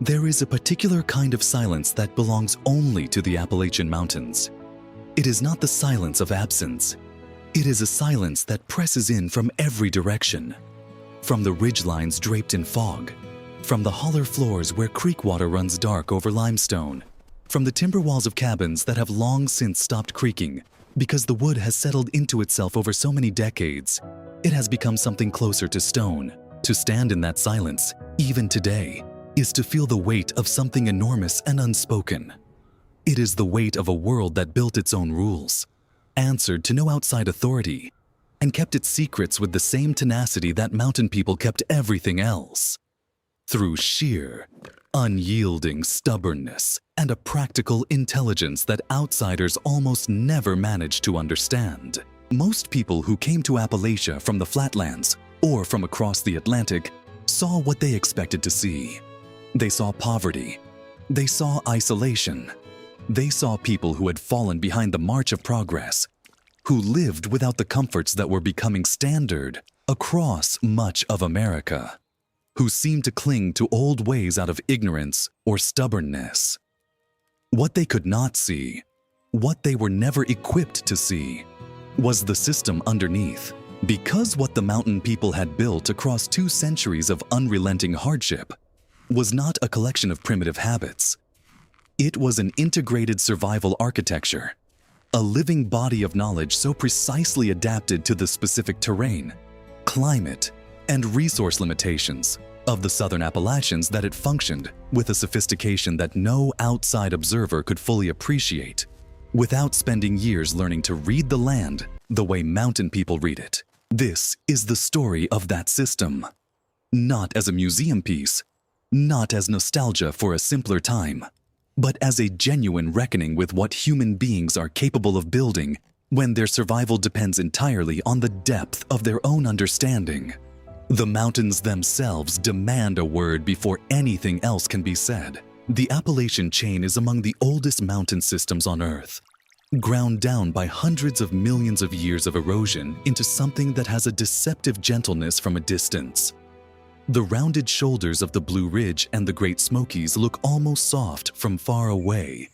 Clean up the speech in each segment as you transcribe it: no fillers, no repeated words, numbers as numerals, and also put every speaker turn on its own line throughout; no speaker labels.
There is a particular kind of silence that belongs only to the Appalachian Mountains. It is not the silence of absence. It is a silence that presses in from every direction. From the ridgelines draped in fog, from the holler floors where creek water runs dark over limestone, from the timber walls of cabins that have long since stopped creaking because the wood has settled into itself over so many decades, it has become something closer to stone. To stand in that silence, even today, is to feel the weight of something enormous and unspoken. It is the weight of a world that built its own rules, answered to no outside authority, and kept its secrets with the same tenacity that mountain people kept everything else. Through sheer, unyielding stubbornness and a practical intelligence that outsiders almost never managed to understand. Most people who came to Appalachia from the flatlands or from across the Atlantic saw what they expected to see. They saw poverty. They saw isolation. They saw people who had fallen behind the march of progress, who lived without the comforts that were becoming standard across much of America, who seemed to cling to old ways out of ignorance or stubbornness. What they could not see, what they were never equipped to see, was the system underneath. Because what the mountain people had built across 2 centuries of unrelenting hardship was not a collection of primitive habits. It was an integrated survival architecture, a living body of knowledge so precisely adapted to the specific terrain, climate, and resource limitations of the southern Appalachians that it functioned with a sophistication that no outside observer could fully appreciate, without spending years learning to read the land the way mountain people read it. This is the story of that system, not as a museum piece, not as nostalgia for a simpler time, but as a genuine reckoning with what human beings are capable of building when their survival depends entirely on the depth of their own understanding. The mountains themselves demand a word before anything else can be said. The Appalachian chain is among the oldest mountain systems on Earth, ground down by hundreds of millions of years of erosion into something that has a deceptive gentleness from a distance. The rounded shoulders of the Blue Ridge and the Great Smokies look almost soft from far away,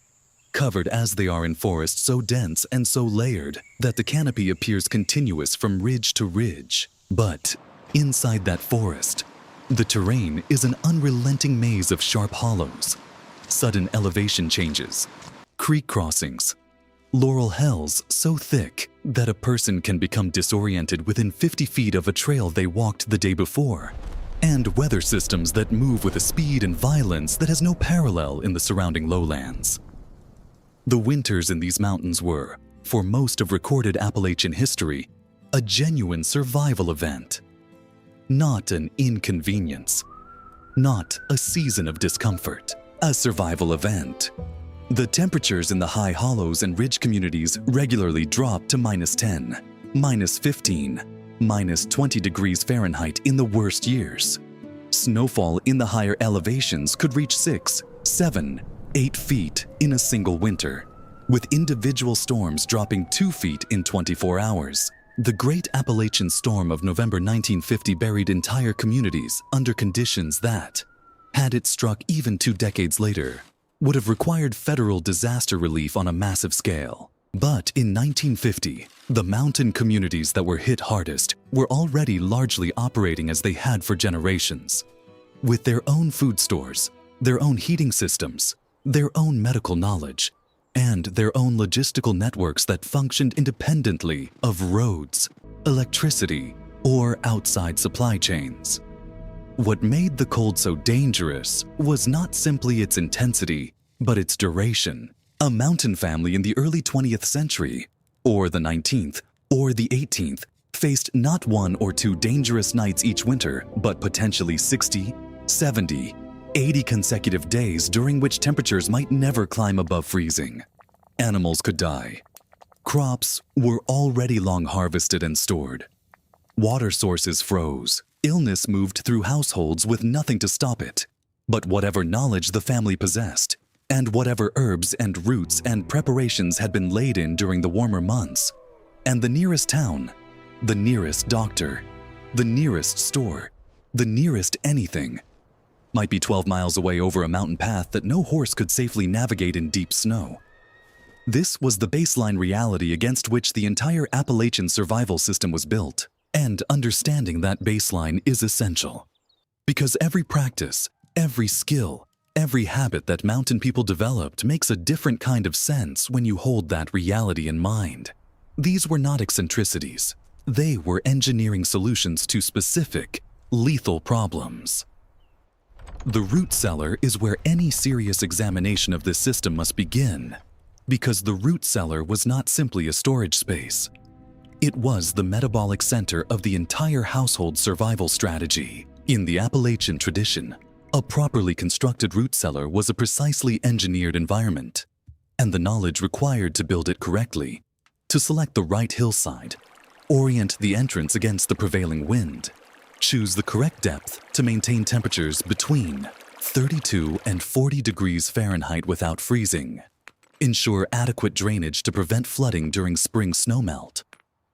covered as they are in forest so dense and so layered that the canopy appears continuous from ridge to ridge. But inside that forest, the terrain is an unrelenting maze of sharp hollows, sudden elevation changes, creek crossings, laurel hells so thick that a person can become disoriented within 50 feet of a trail they walked the day before, and weather systems that move with a speed and violence that has no parallel in the surrounding lowlands. The winters in these mountains were, for most of recorded Appalachian history, a genuine survival event. Not an inconvenience, not a season of discomfort, a survival event. The temperatures in the high hollows and ridge communities regularly drop to -10, -15, -20 degrees Fahrenheit in the worst years. Snowfall in the higher elevations could reach 6, 7, 8 feet in a single winter, with individual storms dropping 2 feet in 24 hours. The Great Appalachian Storm of November 1950 buried entire communities under conditions that, had it struck even 2 decades later, would have required federal disaster relief on a massive scale. But in 1950, the mountain communities that were hit hardest were already largely operating as they had for generations, with their own food stores, their own heating systems, their own medical knowledge, and their own logistical networks that functioned independently of roads, electricity, or outside supply chains. What made the cold so dangerous was not simply its intensity, but its duration. A mountain family in the early 20th century, or the 19th, or the 18th, faced not 1 or 2 dangerous nights each winter, but potentially 60, 70, 80 consecutive days during which temperatures might never climb above freezing. Animals could die. Crops were already long harvested and stored. Water sources froze. Illness moved through households with nothing to stop it. But whatever knowledge the family possessed, and whatever herbs and roots and preparations had been laid in during the warmer months, and the nearest town, the nearest doctor, the nearest store, the nearest anything, might be 12 miles away over a mountain path that no horse could safely navigate in deep snow. This was the baseline reality against which the entire Appalachian survival system was built, and understanding that baseline is essential. Because every practice, every skill, every habit that mountain people developed makes a different kind of sense when you hold that reality in mind. These were not eccentricities. They were engineering solutions to specific, lethal problems. The root cellar is where any serious examination of this system must begin, because the root cellar was not simply a storage space. It was the metabolic center of the entire household survival strategy. In the Appalachian tradition, a properly constructed root cellar was a precisely engineered environment, and the knowledge required to build it correctly, to select the right hillside, orient the entrance against the prevailing wind, choose the correct depth to maintain temperatures between 32 and 40 degrees Fahrenheit without freezing, ensure adequate drainage to prevent flooding during spring snowmelt,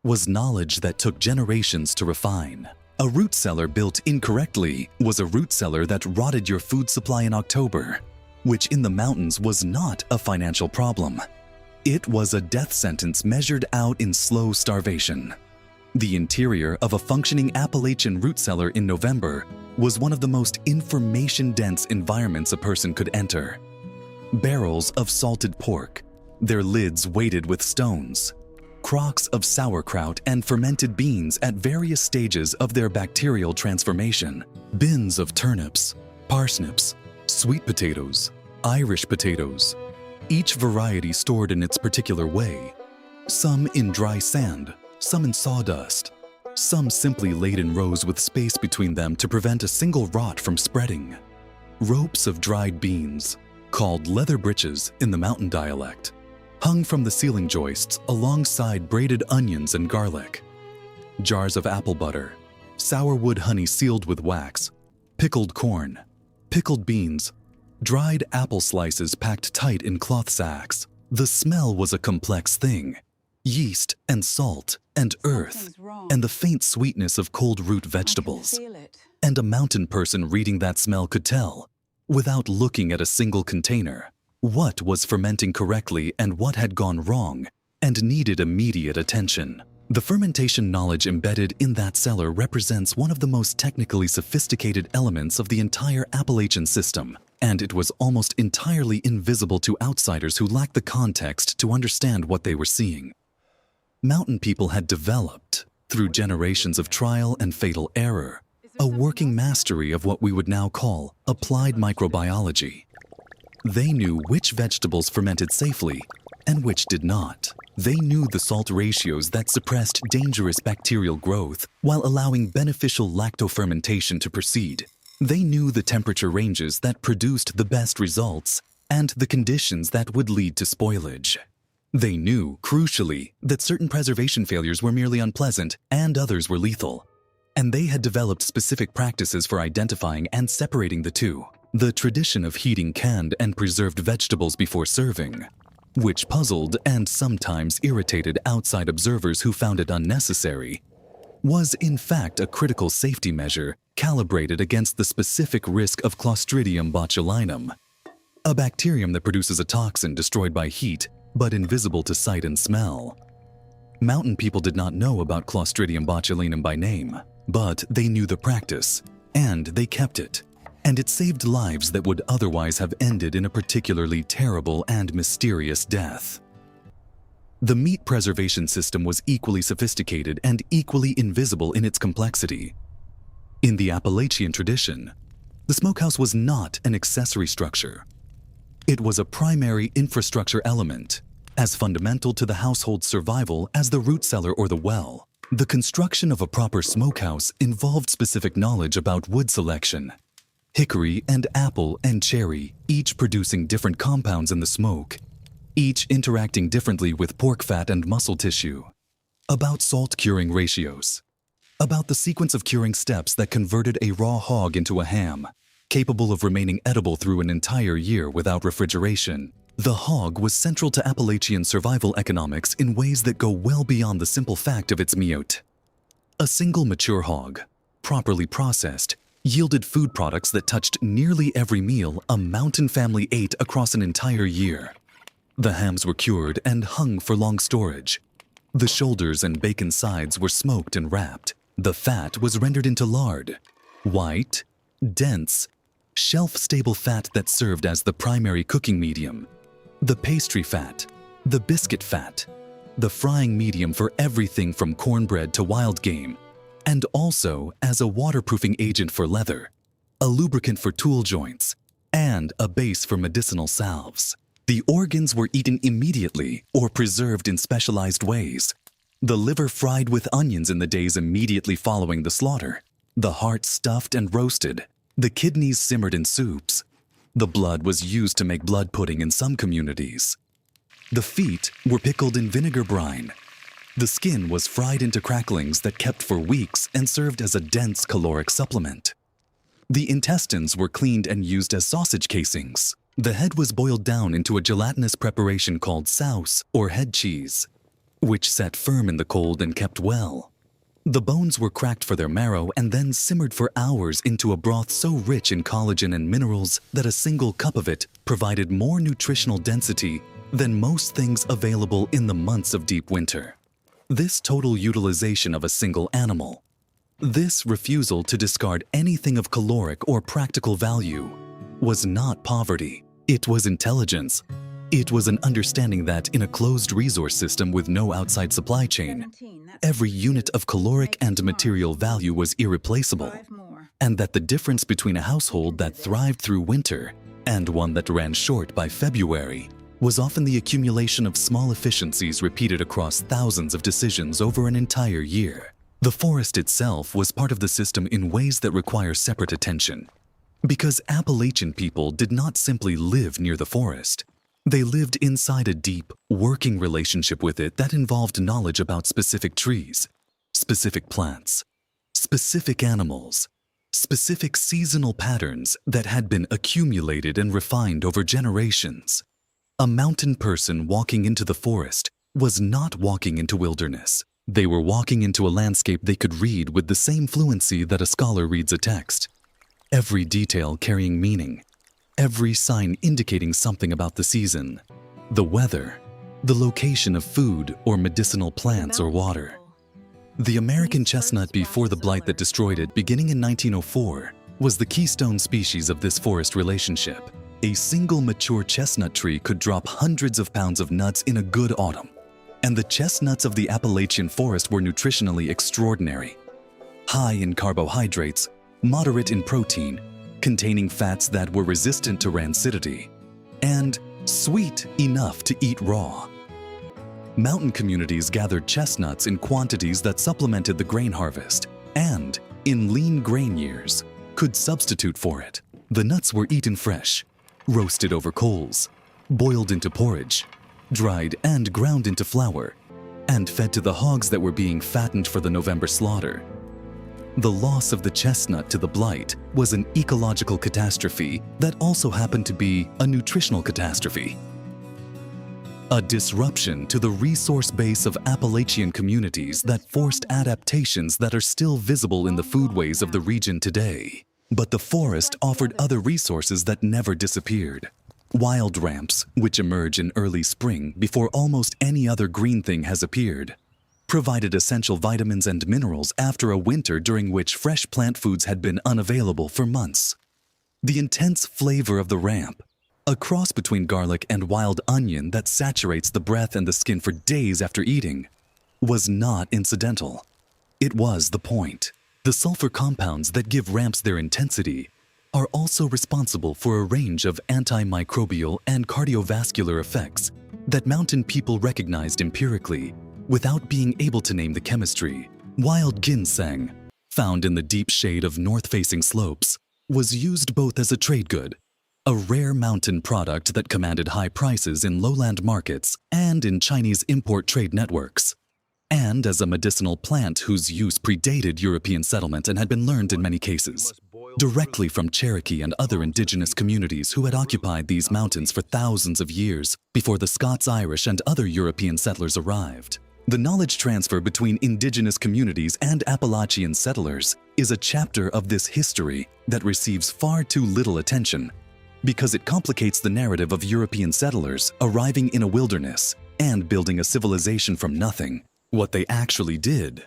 was knowledge that took generations to refine. A root cellar built incorrectly was a root cellar that rotted your food supply in October, which in the mountains was not a financial problem. It was a death sentence measured out in slow starvation. The interior of a functioning Appalachian root cellar in November was one of the most information-dense environments a person could enter. Barrels of salted pork, their lids weighted with stones, crocks of sauerkraut and fermented beans at various stages of their bacterial transformation, bins of turnips, parsnips, sweet potatoes, Irish potatoes, each variety stored in its particular way, some in dry sand, some in sawdust, some simply laid in rows with space between them to prevent a single rot from spreading. Ropes of dried beans, called leather breeches in the mountain dialect, hung from the ceiling joists alongside braided onions and garlic. Jars of apple butter, sourwood honey sealed with wax, pickled corn, pickled beans, dried apple slices packed tight in cloth sacks. The smell was a complex thing. Yeast and salt and earth and the faint sweetness of cold root vegetables. And a mountain person reading that smell could tell, without looking at a single container, what was fermenting correctly and what had gone wrong and needed immediate attention. The fermentation knowledge embedded in that cellar represents one of the most technically sophisticated elements of the entire Appalachian system, and it was almost entirely invisible to outsiders who lacked the context to understand what they were seeing. Mountain people had developed, through generations of trial and fatal error, a working mastery of what we would now call applied microbiology. They knew which vegetables fermented safely and which did not. They knew the salt ratios that suppressed dangerous bacterial growth while allowing beneficial lactofermentation to proceed. They knew the temperature ranges that produced the best results and the conditions that would lead to spoilage. They knew, crucially, that certain preservation failures were merely unpleasant and others were lethal. And they had developed specific practices for identifying and separating the two. The tradition of heating canned and preserved vegetables before serving, which puzzled and sometimes irritated outside observers who found it unnecessary, was in fact a critical safety measure calibrated against the specific risk of Clostridium botulinum, a bacterium that produces a toxin destroyed by heat but invisible to sight and smell. Mountain people did not know about Clostridium botulinum by name, but they knew the practice, and they kept it, and it saved lives that would otherwise have ended in a particularly terrible and mysterious death. The meat preservation system was equally sophisticated and equally invisible in its complexity. In the Appalachian tradition, the smokehouse was not an accessory structure. It was a primary infrastructure element, as fundamental to the household's survival as the root cellar or the well. The construction of a proper smokehouse involved specific knowledge about wood selection. Hickory and apple and cherry, each producing different compounds in the smoke, each interacting differently with pork fat and muscle tissue. About salt curing ratios. About the sequence of curing steps that converted a raw hog into a ham, capable of remaining edible through an entire year without refrigeration. The hog was central to Appalachian survival economics in ways that go well beyond the simple fact of its meat. A single mature hog, properly processed, yielded food products that touched nearly every meal a mountain family ate across an entire year. The hams were cured and hung for long storage. The shoulders and bacon sides were smoked and wrapped. The fat was rendered into lard, white, dense, shelf-stable fat that served as the primary cooking medium. The pastry fat, the biscuit fat, the frying medium for everything from cornbread to wild game, and also as a waterproofing agent for leather, a lubricant for tool joints, and a base for medicinal salves. The organs were eaten immediately or preserved in specialized ways. The liver fried with onions in the days immediately following the slaughter. The heart stuffed and roasted. The kidneys simmered in soups. The blood was used to make blood pudding in some communities. The feet were pickled in vinegar brine. The skin was fried into cracklings that kept for weeks and served as a dense caloric supplement. The intestines were cleaned and used as sausage casings. The head was boiled down into a gelatinous preparation called sauce or head cheese, which sat firm in the cold and kept well. The bones were cracked for their marrow and then simmered for hours into a broth so rich in collagen and minerals that a single cup of it provided more nutritional density than most things available in the months of deep winter. This total utilization of a single animal, this refusal to discard anything of caloric or practical value, was not poverty. It was intelligence. It was an understanding that in a closed resource system with no outside supply chain, every unit of caloric and material value was irreplaceable, and that the difference between a household that thrived through winter and one that ran short by February was often the accumulation of small efficiencies repeated across thousands of decisions over an entire year. The forest itself was part of the system in ways that require separate attention. Because Appalachian people did not simply live near the forest. They lived inside a deep, working relationship with it that involved knowledge about specific trees, specific plants, specific animals, specific seasonal patterns that had been accumulated and refined over generations. A mountain person walking into the forest was not walking into wilderness. They were walking into a landscape they could read with the same fluency that a scholar reads a text. Every detail carrying meaning, every sign indicating something about the season, the weather, the location of food or medicinal plants or water. The American chestnut before the blight that destroyed it beginning in 1904 was the keystone species of this forest relationship. A single mature chestnut tree could drop hundreds of pounds of nuts in a good autumn, and the chestnuts of the Appalachian forest were nutritionally extraordinary. High in carbohydrates, moderate in protein, containing fats that were resistant to rancidity, and sweet enough to eat raw. Mountain communities gathered chestnuts in quantities that supplemented the grain harvest and, in lean grain years, could substitute for it. The nuts were eaten fresh, roasted over coals, boiled into porridge, dried and ground into flour, and fed to the hogs that were being fattened for the November slaughter. The loss of the chestnut to the blight was an ecological catastrophe that also happened to be a nutritional catastrophe. A disruption to the resource base of Appalachian communities that forced adaptations that are still visible in the foodways of the region today. But the forest offered other resources that never disappeared. Wild ramps, which emerge in early spring before almost any other green thing has appeared, provided essential vitamins and minerals after a winter during which fresh plant foods had been unavailable for months. The intense flavor of the ramp, a cross between garlic and wild onion that saturates the breath and the skin for days after eating, was not incidental. It was the point. The sulfur compounds that give ramps their intensity are also responsible for a range of antimicrobial and cardiovascular effects that mountain people recognized empirically without being able to name the chemistry. Wild ginseng, found in the deep shade of north-facing slopes, was used both as a trade good, a rare mountain product that commanded high prices in lowland markets and in Chinese import trade networks, and as a medicinal plant whose use predated European settlement and had been learned in many cases directly from Cherokee and other indigenous communities who had occupied these mountains for thousands of years before the Scots, Irish, and other European settlers arrived. The knowledge transfer between indigenous communities and Appalachian settlers is a chapter of this history that receives far too little attention because it complicates the narrative of European settlers arriving in a wilderness and building a civilization from nothing. What they actually did,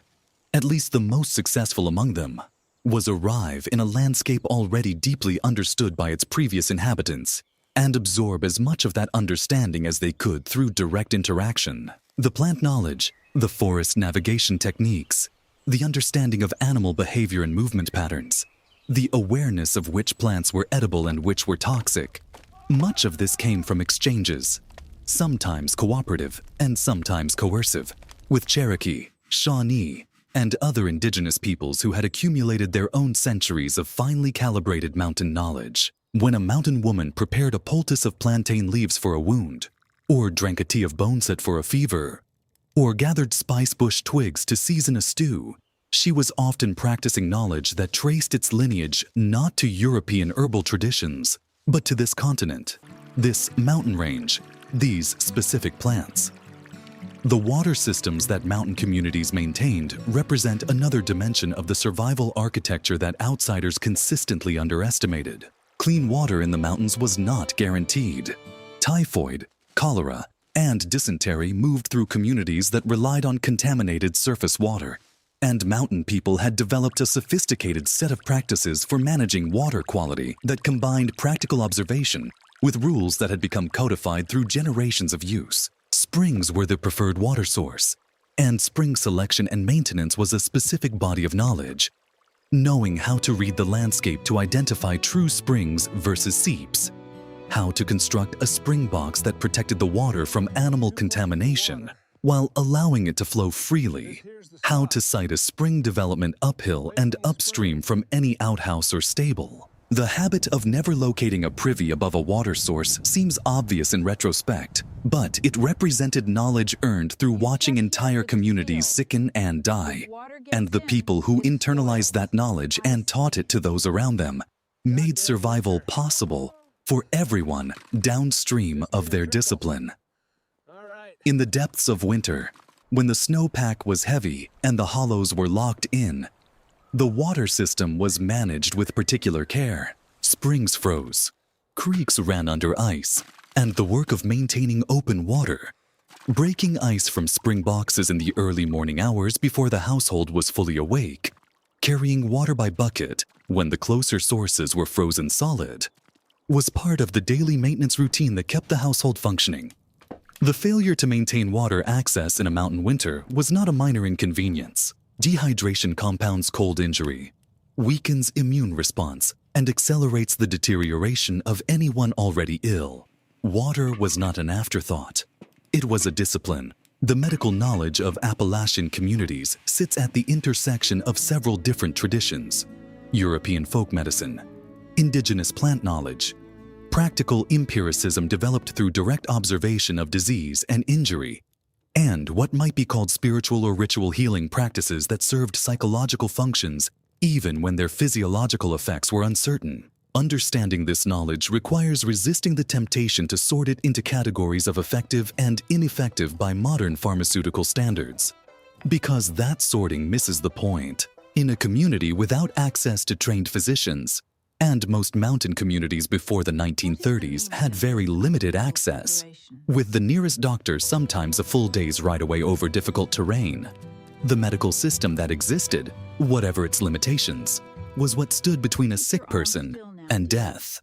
at least the most successful among them, was arrive in a landscape already deeply understood by its previous inhabitants and absorb as much of that understanding as they could through direct interaction. The plant knowledge, the forest navigation techniques, the understanding of animal behavior and movement patterns, the awareness of which plants were edible and which were toxic. Much of this came from exchanges, sometimes cooperative and sometimes coercive, with Cherokee, Shawnee, and other indigenous peoples who had accumulated their own centuries of finely calibrated mountain knowledge. When a mountain woman prepared a poultice of plantain leaves for a wound, or drank a tea of boneset for a fever, or gathered spice bush twigs to season a stew, she was often practicing knowledge that traced its lineage not to European herbal traditions, but to this continent, this mountain range, these specific plants. The water systems that mountain communities maintained represent another dimension of the survival architecture that outsiders consistently underestimated. Clean water in the mountains was not guaranteed. Typhoid, cholera, and dysentery moved through communities that relied on contaminated surface water, and mountain people had developed a sophisticated set of practices for managing water quality that combined practical observation with rules that had become codified through generations of use. Springs were the preferred water source, and spring selection and maintenance was a specific body of knowledge. Knowing how to read the landscape to identify true springs versus seeps, how to construct a spring box that protected the water from animal contamination while allowing it to flow freely, how to site a spring development uphill and upstream from any outhouse or stable. The habit of never locating a privy above a water source seems obvious in retrospect, but it represented knowledge earned through watching entire communities sicken and die, and the people who internalized that knowledge and taught it to those around them made survival possible for everyone downstream of their discipline. In the depths of winter, when the snowpack was heavy and the hollows were locked in, the water system was managed with particular care. Springs froze, creeks ran under ice, and the work of maintaining open water, breaking ice from spring boxes in the early morning hours before the household was fully awake, carrying water by bucket when the closer sources were frozen solid, was part of the daily maintenance routine that kept the household functioning. The failure to maintain water access in a mountain winter was not a minor inconvenience. Dehydration compounds cold injury, weakens immune response, and accelerates the deterioration of anyone already ill. Water was not an afterthought. It was a discipline. The medical knowledge of Appalachian communities sits at the intersection of several different traditions: European folk medicine, indigenous plant knowledge, practical empiricism developed through direct observation of disease and injury, and what might be called spiritual or ritual healing practices that served psychological functions even when their physiological effects were uncertain. Understanding this knowledge requires resisting the temptation to sort it into categories of effective and ineffective by modern pharmaceutical standards, because that sorting misses the point. In a community without access to trained physicians, and most mountain communities before the 1930s had very limited access, with the nearest doctor sometimes a full day's ride away over difficult terrain. The medical system that existed, whatever its limitations, was what stood between a sick person and death.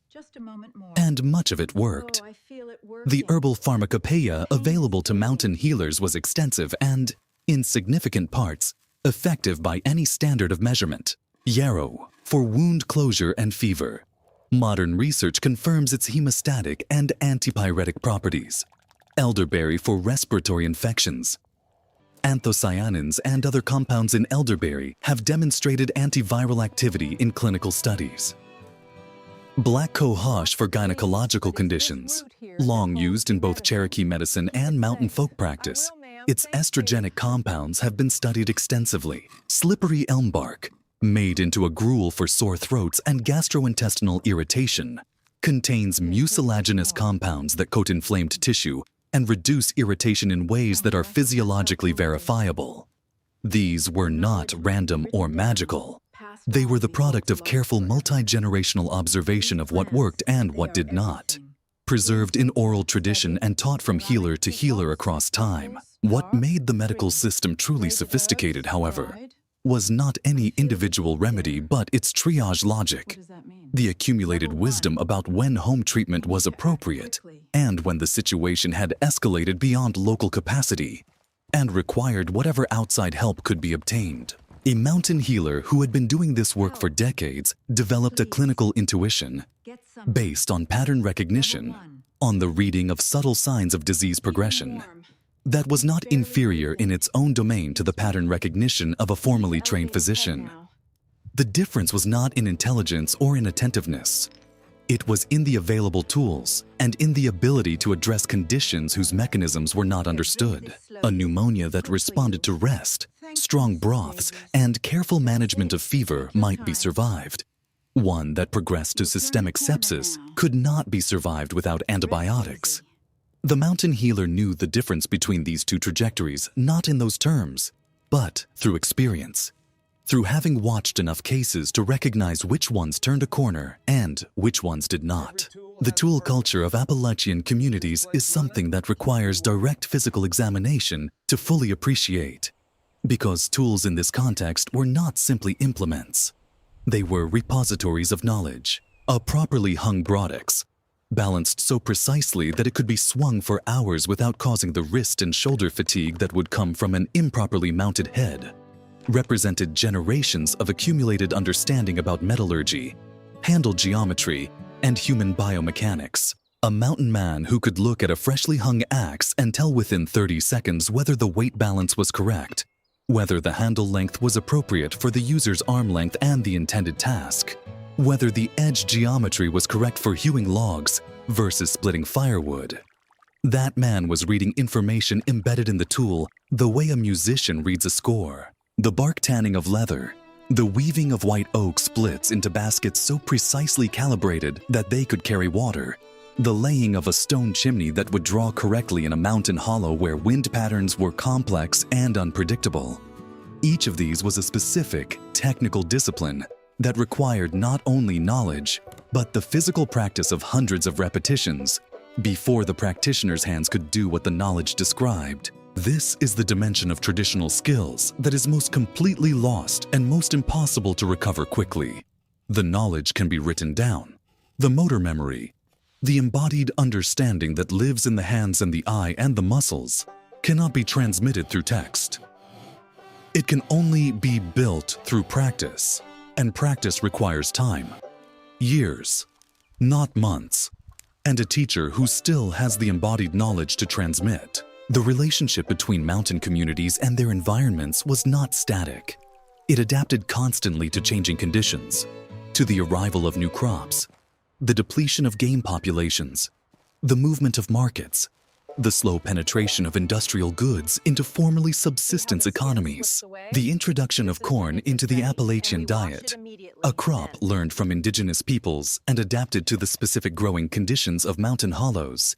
And much of it worked. The herbal pharmacopoeia available to mountain healers was extensive and, in significant parts, effective by any standard of measurement. Yarrow, for wound closure and fever. Modern research confirms its hemostatic and antipyretic properties. Elderberry for respiratory infections. Anthocyanins and other compounds in elderberry have demonstrated antiviral activity in clinical studies. Black cohosh for gynecological conditions, long used in both Cherokee medicine and mountain folk practice. Its estrogenic compounds have been studied extensively. Slippery elm bark, made into a gruel for sore throats and gastrointestinal irritation, contains mucilaginous compounds that coat inflamed tissue and reduce irritation in ways that are physiologically verifiable. These were not random or magical. They were the product of careful multi-generational observation of what worked and what did not, preserved in oral tradition and taught from healer to healer across time. What made the medical system truly sophisticated, however, was not any individual remedy but its triage logic, the accumulated wisdom about when home treatment was appropriate and when the situation had escalated beyond local capacity and required whatever outside help could be obtained. A mountain healer who had been doing this work for decades developed a clinical intuition based on pattern recognition, on the reading of subtle signs of disease progression, that was not inferior in its own domain to the pattern recognition of a formally trained physician. The difference was not in intelligence or in attentiveness. It was in the available tools and in the ability to address conditions whose mechanisms were not understood. A pneumonia that responded to rest, strong broths, and careful management of fever might be survived. One that progressed to systemic sepsis could not be survived without antibiotics. The mountain healer knew the difference between these two trajectories not in those terms, but through experience, through having watched enough cases to recognize which ones turned a corner and which ones did not. The tool culture of Appalachian communities is something that requires direct physical examination to fully appreciate, because tools in this context were not simply implements. They were repositories of knowledge, a properly hung broadex, balanced so precisely that it could be swung for hours without causing the wrist and shoulder fatigue that would come from an improperly mounted head, represented generations of accumulated understanding about metallurgy, handle geometry, and human biomechanics. A mountain man who could look at a freshly hung axe and tell within 30 seconds whether the weight balance was correct, whether the handle length was appropriate for the user's arm length and the intended task, whether the edge geometry was correct for hewing logs versus splitting firewood. That man was reading information embedded in the tool the way a musician reads a score. The bark tanning of leather, the weaving of white oak splits into baskets so precisely calibrated that they could carry water, the laying of a stone chimney that would draw correctly in a mountain hollow where wind patterns were complex and unpredictable. Each of these was a specific, technical discipline that required not only knowledge, but the physical practice of hundreds of repetitions before the practitioner's hands could do what the knowledge described. This is the dimension of traditional skills that is most completely lost and most impossible to recover quickly. The knowledge can be written down, the motor memory, the embodied understanding that lives in the hands and the eye and the muscles, cannot be transmitted through text. It can only be built through practice. And practice requires time, years, not months, and a teacher who still has the embodied knowledge to transmit. The relationship between mountain communities and their environments was not static. It adapted constantly to changing conditions, to the arrival of new crops, the depletion of game populations, the movement of markets, the slow penetration of industrial goods into formerly subsistence economies, the introduction of corn into the Appalachian diet, a crop learned from indigenous peoples and adapted to the specific growing conditions of mountain hollows,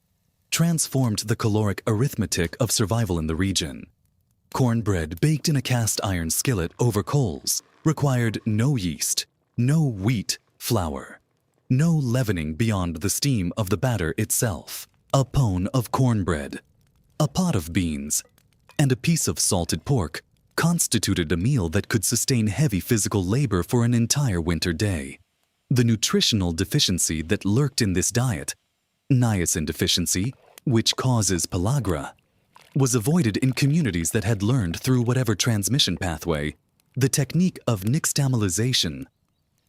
transformed the caloric arithmetic of survival in the region. Cornbread baked in a cast iron skillet over coals required no yeast, no wheat flour, no leavening beyond the steam of the batter itself. A pone of cornbread, a pot of beans, and a piece of salted pork constituted a meal that could sustain heavy physical labor for an entire winter day. The nutritional deficiency that lurked in this diet, niacin deficiency, which causes pellagra, was avoided in communities that had learned through whatever transmission pathway the technique of nixtamalization,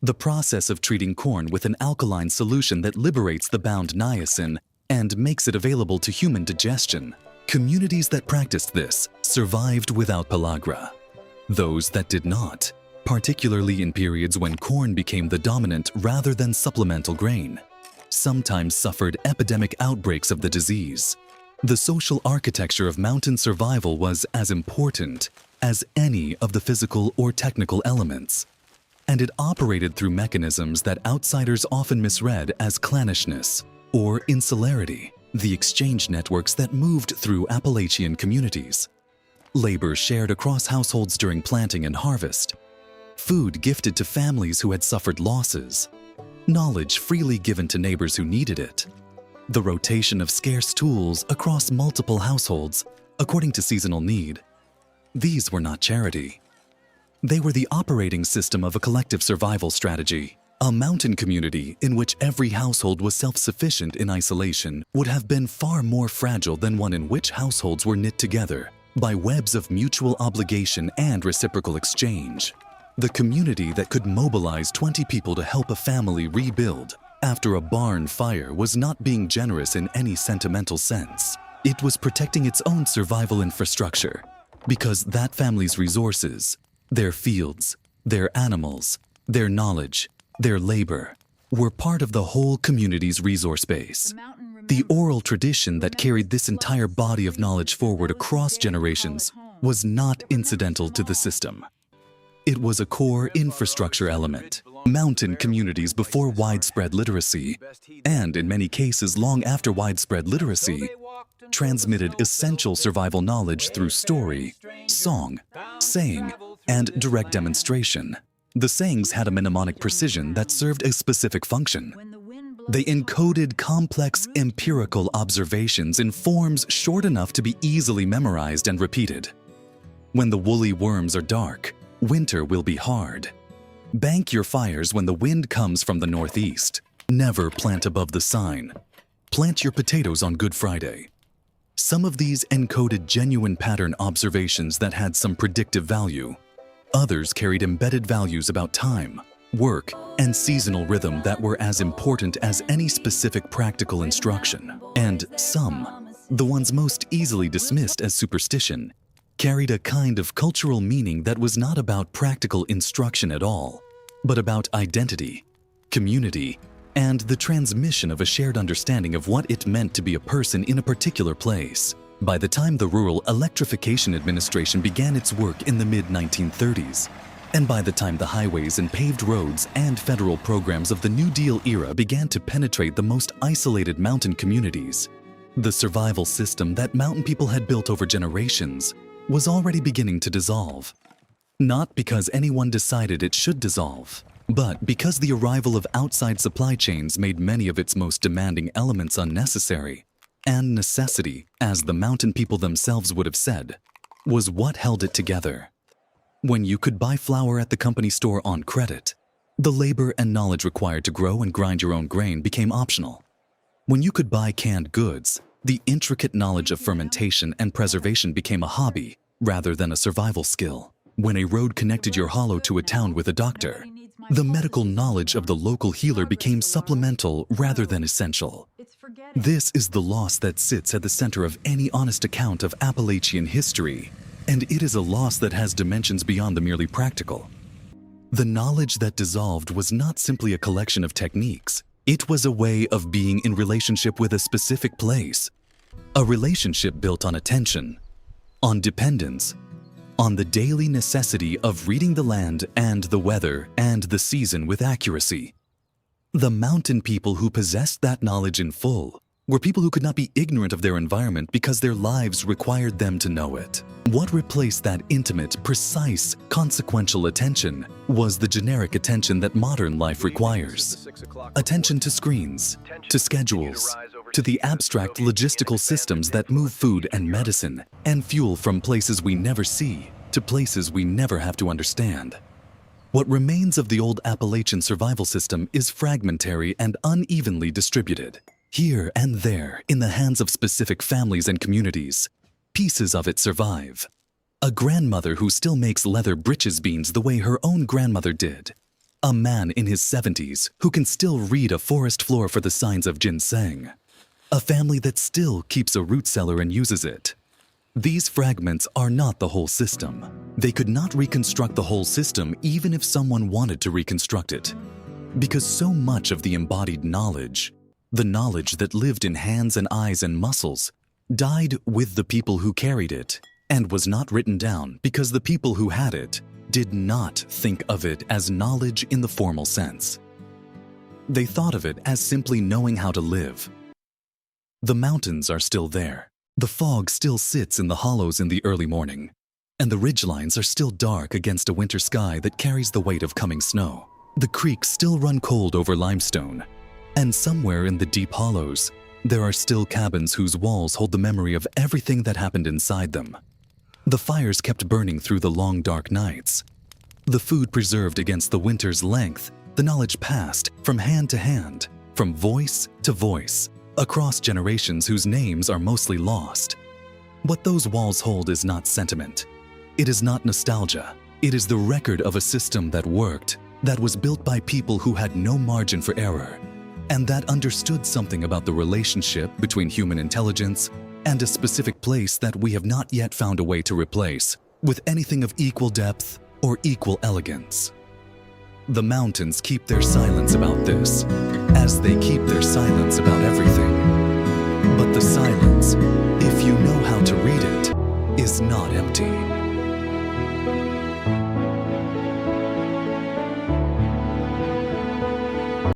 the process of treating corn with an alkaline solution that liberates the bound niacin and makes it available to human digestion. Communities that practiced this survived without pellagra. Those that did not, particularly in periods when corn became the dominant rather than supplemental grain, sometimes suffered epidemic outbreaks of the disease. The social architecture of mountain survival was as important as any of the physical or technical elements, and it operated through mechanisms that outsiders often misread as clannishness or insularity, the exchange networks that moved through Appalachian communities. Labor shared across households during planting and harvest, food gifted to families who had suffered losses, knowledge freely given to neighbors who needed it, the rotation of scarce tools across multiple households according to seasonal need. These were not charity. They were the operating system of a collective survival strategy. A mountain community in which every household was self-sufficient in isolation would have been far more fragile than one in which households were knit together by webs of mutual obligation and reciprocal exchange. The community that could mobilize 20 people to help a family rebuild after a barn fire was not being generous in any sentimental sense. It was protecting its own survival infrastructure because that family's resources, their fields, their animals, their knowledge, their labor, were part of the whole community's resource base. The oral tradition that carried this entire body of knowledge forward across generations was not incidental to the system. It was a core infrastructure element. Mountain communities before widespread literacy, and in many cases long after widespread literacy, transmitted essential survival knowledge through story, song, saying, and direct demonstration. The sayings had a mnemonic precision that served a specific function. They encoded complex empirical observations in forms short enough to be easily memorized and repeated. When the woolly worms are dark, winter will be hard. Bank your fires when the wind comes from the northeast. Never plant above the sign. Plant your potatoes on Good Friday. Some of these encoded genuine pattern observations that had some predictive value. Others carried embedded values about time, work, and seasonal rhythm that were as important as any specific practical instruction. And some, the ones most easily dismissed as superstition, carried a kind of cultural meaning that was not about practical instruction at all, but about identity, community, and the transmission of a shared understanding of what it meant to be a person in a particular place. By the time the Rural Electrification Administration began its work in the mid-1930s, and by the time the highways and paved roads and federal programs of the New Deal era began to penetrate the most isolated mountain communities, the survival system that mountain people had built over generations was already beginning to dissolve. Not because anyone decided it should dissolve, but because the arrival of outside supply chains made many of its most demanding elements unnecessary. And necessity, as the mountain people themselves would have said, was what held it together. When you could buy flour at the company store on credit, the labor and knowledge required to grow and grind your own grain became optional. When you could buy canned goods, the intricate knowledge of fermentation and preservation became a hobby rather than a survival skill. When a road connected your hollow to a town with a doctor, the medical knowledge of the local healer became supplemental rather than essential. This is the loss that sits at the center of any honest account of Appalachian history, and it is a loss that has dimensions beyond the merely practical. The knowledge that dissolved was not simply a collection of techniques. It was a way of being in relationship with a specific place, a relationship built on attention, on dependence, on the daily necessity of reading the land and the weather and the season with accuracy. The mountain people who possessed that knowledge in full were people who could not be ignorant of their environment because their lives required them to know it. What replaced that intimate, precise, consequential attention was the generic attention that modern life requires. Attention to screens, to schedules, to the abstract logistical systems that move food and medicine and fuel from places we never see to places we never have to understand. What remains of the old Appalachian survival system is fragmentary and unevenly distributed. Here and there, in the hands of specific families and communities, pieces of it survive. A grandmother who still makes leather breeches beans the way her own grandmother did. A man in his 70s who can still read a forest floor for the signs of ginseng. A family that still keeps a root cellar and uses it. These fragments are not the whole system. They could not reconstruct the whole system even if someone wanted to reconstruct it. Because so much of the embodied knowledge, the knowledge that lived in hands and eyes and muscles, died with the people who carried it and was not written down because the people who had it did not think of it as knowledge in the formal sense. They thought of it as simply knowing how to live. The mountains are still there. The fog still sits in the hollows in the early morning. and the ridgelines are still dark against a winter sky that carries the weight of coming snow. The creeks still run cold over limestone, and somewhere in the deep hollows, there are still cabins whose walls hold the memory of everything that happened inside them. The fires kept burning through the long dark nights. The food preserved against the winter's length, the knowledge passed from hand to hand, from voice to voice, across generations whose names are mostly lost. What those walls hold is not sentiment. It is not nostalgia. It is the record of a system that worked, that was built by people who had no margin for error, and that understood something about the relationship between human intelligence and a specific place that we have not yet found a way to replace with anything of equal depth or equal elegance. The mountains keep their silence about this, as they keep their silence about everything. But the silence, if you know how to read it, is not empty.